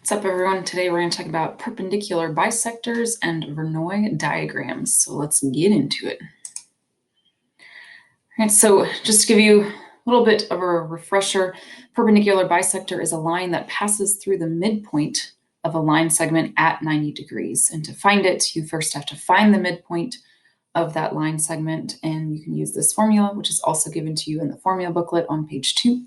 What's up, everyone? Today we're going to talk about perpendicular bisectors and Voronoi diagrams. So let's get into it. All right, so just to give you a little bit of a refresher, perpendicular bisector is a line that passes through the midpoint of a line segment at 90 degrees. And to find it, you first have to find the midpoint of that line segment, and you can use this formula, which is also given to you in the formula booklet on page 2.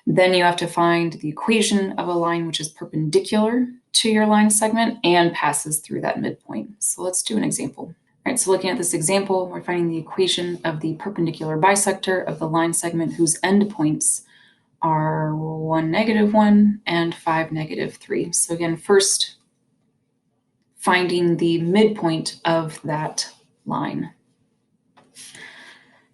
Then you have to find the equation of a line which is perpendicular to your line segment and passes through that midpoint. So let's do an example. All right, so looking at this example, we're finding the equation of the perpendicular bisector of the line segment whose endpoints are 1, -1 and 5, -3. So again, first finding the midpoint of that line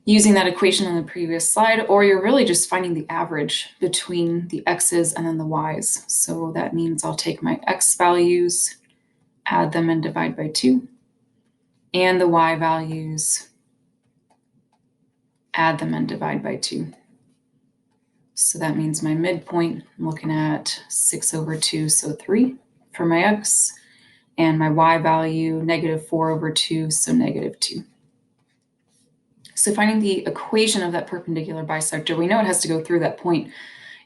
using that equation on the previous slide, or you're really just finding the average between the x's and then the y's. So that means I'll take my x values, add them and divide by 2, and the y values, add them and divide by 2. So that means my midpoint, I'm looking at 6/2, so 3 for my x, and my y value, -4/2, so -2. So finding the equation of that perpendicular bisector, we know it has to go through that point,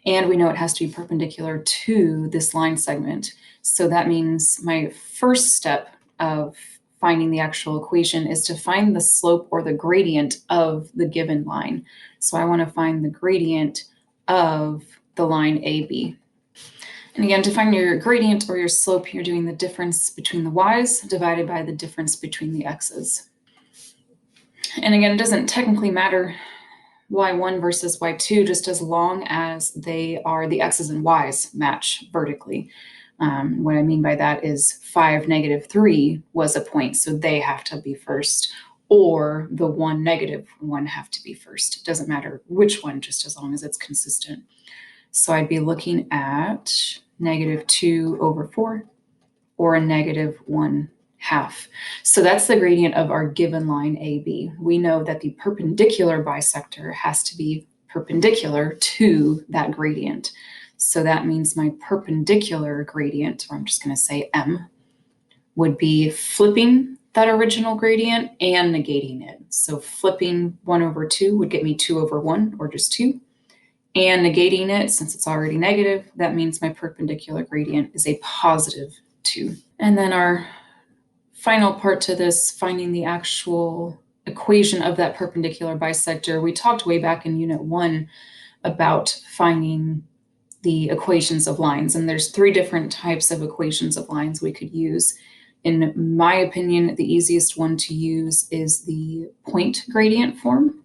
and we know it has to be perpendicular to this line segment. So that means my first step of finding the actual equation is to find the slope or the gradient of the given line. So I want to find the gradient of the line AB. And again, to find your gradient or your slope, you're doing the difference between the y's divided by the difference between the x's. And again, it doesn't technically matter y1 versus y2, just as long as they are the x's and y's match vertically. What I mean by that is 5, -3 was a point, so they have to be first, or the 1, -1 have to be first. It doesn't matter which one, just as long as it's consistent. So I'd be looking at -2/4 or a -1/2. So that's the gradient of our given line AB. We know that the perpendicular bisector has to be perpendicular to that gradient. So that means my perpendicular gradient, or I'm just going to say M, would be flipping that original gradient and negating it. So flipping 1/2 would get me 2/1, or just 2. And negating it, since it's already negative, that means my perpendicular gradient is a +2. And then our final part to this, finding the actual equation of that perpendicular bisector. We talked way back in Unit 1 about finding the equations of lines, and there's 3 different types of equations of lines we could use. In my opinion, the easiest one to use is the point gradient form.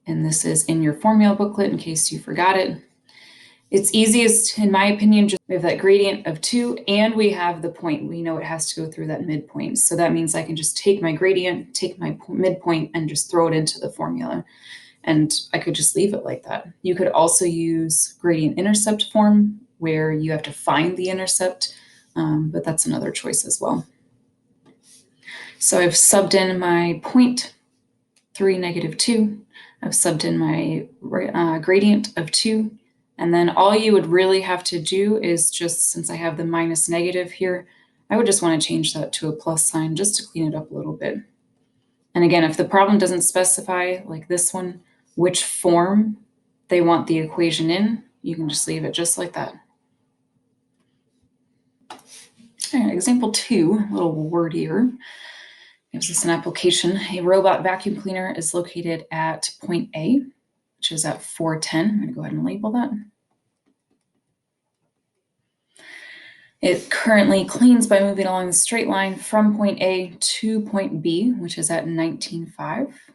And this is in your formula booklet in case you forgot it. It's easiest, in my opinion, just we have that gradient of 2 and we have the point. We know it has to go through that midpoint. So that means I can just take my gradient, take my midpoint, and just throw it into the formula. And I could just leave it like that. You could also use gradient intercept form where you have to find the intercept, but that's another choice as well. So I've subbed in my point, 3, -2. I've subbed in my gradient of 2. And then all you would really have to do is just, since I have the -- here, I would just want to change that to a plus sign just to clean it up a little bit. And again, if the problem doesn't specify, like this one, which form they want the equation in, you can just leave it just like that. All right, example 2, a little wordier. Gives us an application. A robot vacuum cleaner is located at point A, which is at 410. I'm going to go ahead and label that. It currently cleans by moving along the straight line from point A to point B, which is at 19.5.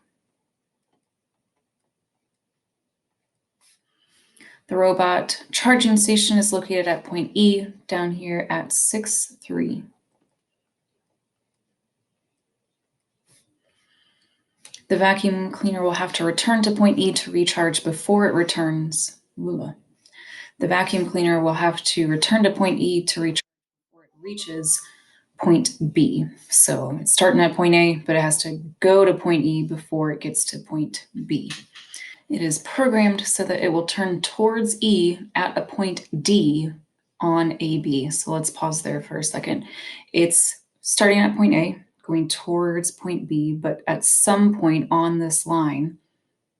The robot charging station is located at point E, down here at 6.3. The vacuum cleaner will have to return to point E to recharge before it returns. The vacuum cleaner will have to return to point E to recharge before it reaches point B. So it's starting at point A, but it has to go to point E before it gets to point B. It is programmed so that it will turn towards E at a point D on AB. So let's pause there for a second. It's starting at point A, going towards point B, but at some point on this line,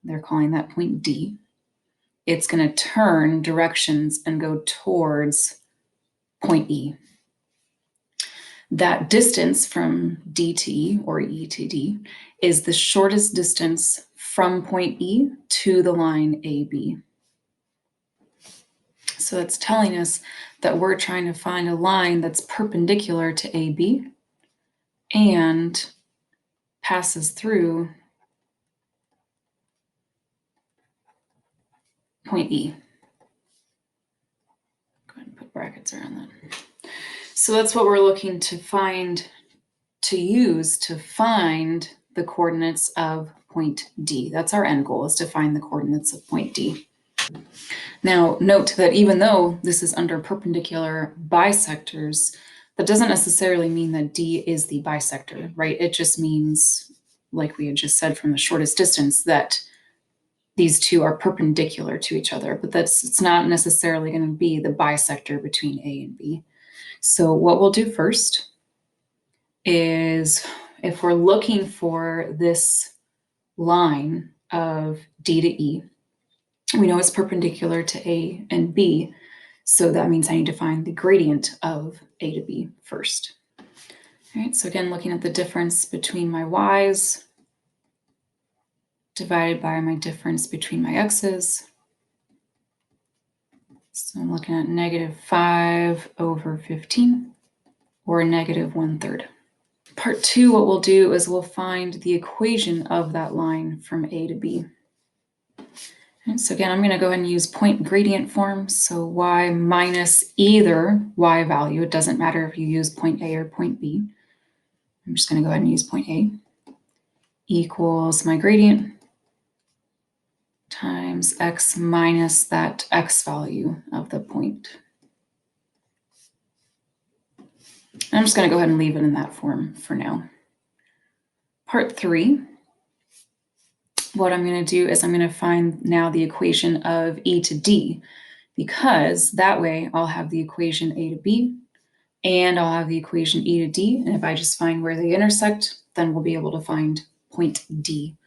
they're calling that point D, it's going to turn directions and go towards point E. That distance from D to E, or E to D, is the shortest distance from point E to the line AB. So it's telling us that we're trying to find a line that's perpendicular to AB and passes through point E. Go ahead and put brackets around that. So that's what we're looking to find, to use to find the coordinates of point D. That's our end goal, is to find the coordinates of point D. Now, note that even though this is under perpendicular bisectors, that doesn't necessarily mean that D is the bisector, right? It just means, like we had just said from the shortest distance, that these two are perpendicular to each other, but it's not necessarily going to be the bisector between A and B. So what we'll do first is, if we're looking for this line of D to E, we know it's perpendicular to A and B, so that means I need to find the gradient of A to B first. All right, so again, looking at the difference between my y's divided by my difference between my x's. So I'm looking at -5/15, or -1/3. Part 2, what we'll do is we'll find the equation of that line from A to B. And so again, I'm going to go ahead and use point gradient form. So y minus either y value. It doesn't matter if you use point A or point B. I'm just going to go ahead and use point A, equals my gradient times x minus that x value of the point. And I'm just going to go ahead and leave it in that form for now. Part 3, what I'm going to do is I'm going to find now the equation of E to D, because that way I'll have the equation A to B and I'll have the equation E to D. And if I just find where they intersect, then we'll be able to find point D.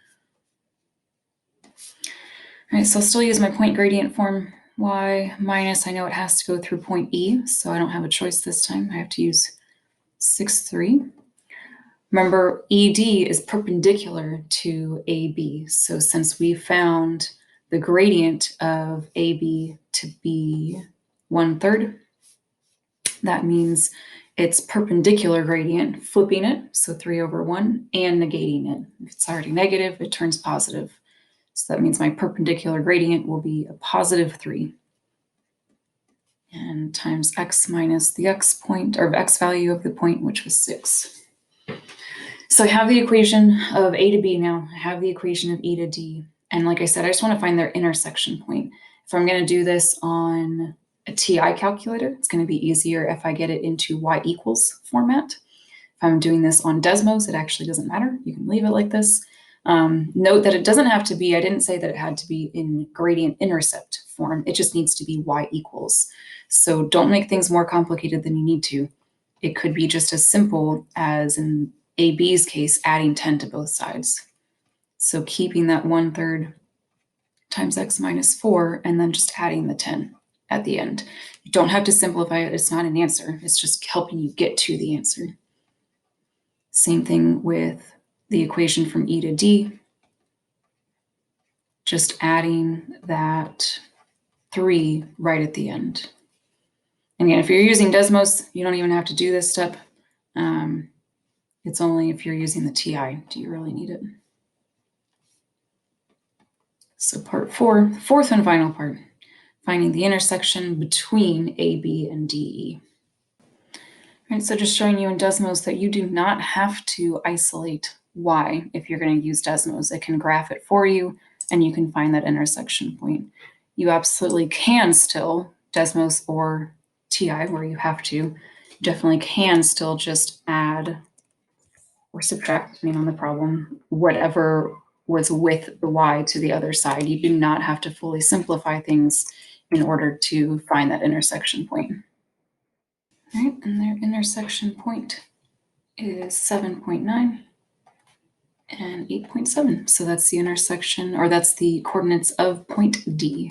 All right, so I'll still use my point gradient form. Y minus, I know it has to go through point E, so I don't have a choice this time. I have to use 6/3. Remember, ED is perpendicular to AB. So since we found the gradient of AB to be 1/3, that means it's perpendicular gradient, flipping it, so 3/1, and negating it. If it's already negative, it turns positive. So that means my perpendicular gradient will be a +3. And times x minus the x point, or x value of the point, which was 6. So I have the equation of A to B now. I have the equation of E to D. And like I said, I just want to find their intersection point. If I'm going to do this on a TI calculator, it's going to be easier if I get it into y equals format. If I'm doing this on Desmos, it actually doesn't matter. You can leave it like this. Note that it doesn't have to be, I didn't say that it had to be in gradient intercept form. It just needs to be y equals. So don't make things more complicated than you need to. It could be just as simple as, in AB's case, adding 10 to both sides. So keeping that 1/3 times x minus 4, and then just adding the 10 at the end. You don't have to simplify it. It's not an answer. It's just helping you get to the answer. Same thing with the equation from E to D. Just adding that 3 right at the end. And again, if you're using Desmos, you don't even have to do this step. It's only if you're using the TI do you really need it. So part 4, fourth and final part, finding the intersection between AB and DE. All right, so just showing you in Desmos that you do not have to isolate Y if you're going to use Desmos. It can graph it for you, and you can find that intersection point. You absolutely can still, Desmos or TI, where you have to, you definitely can still just add or subtract, depending on the problem, whatever was with the y to the other side. You do not have to fully simplify things in order to find that intersection point. All right, and their intersection point is 7.9 and 8.7. So that's the intersection, or that's the coordinates of point D.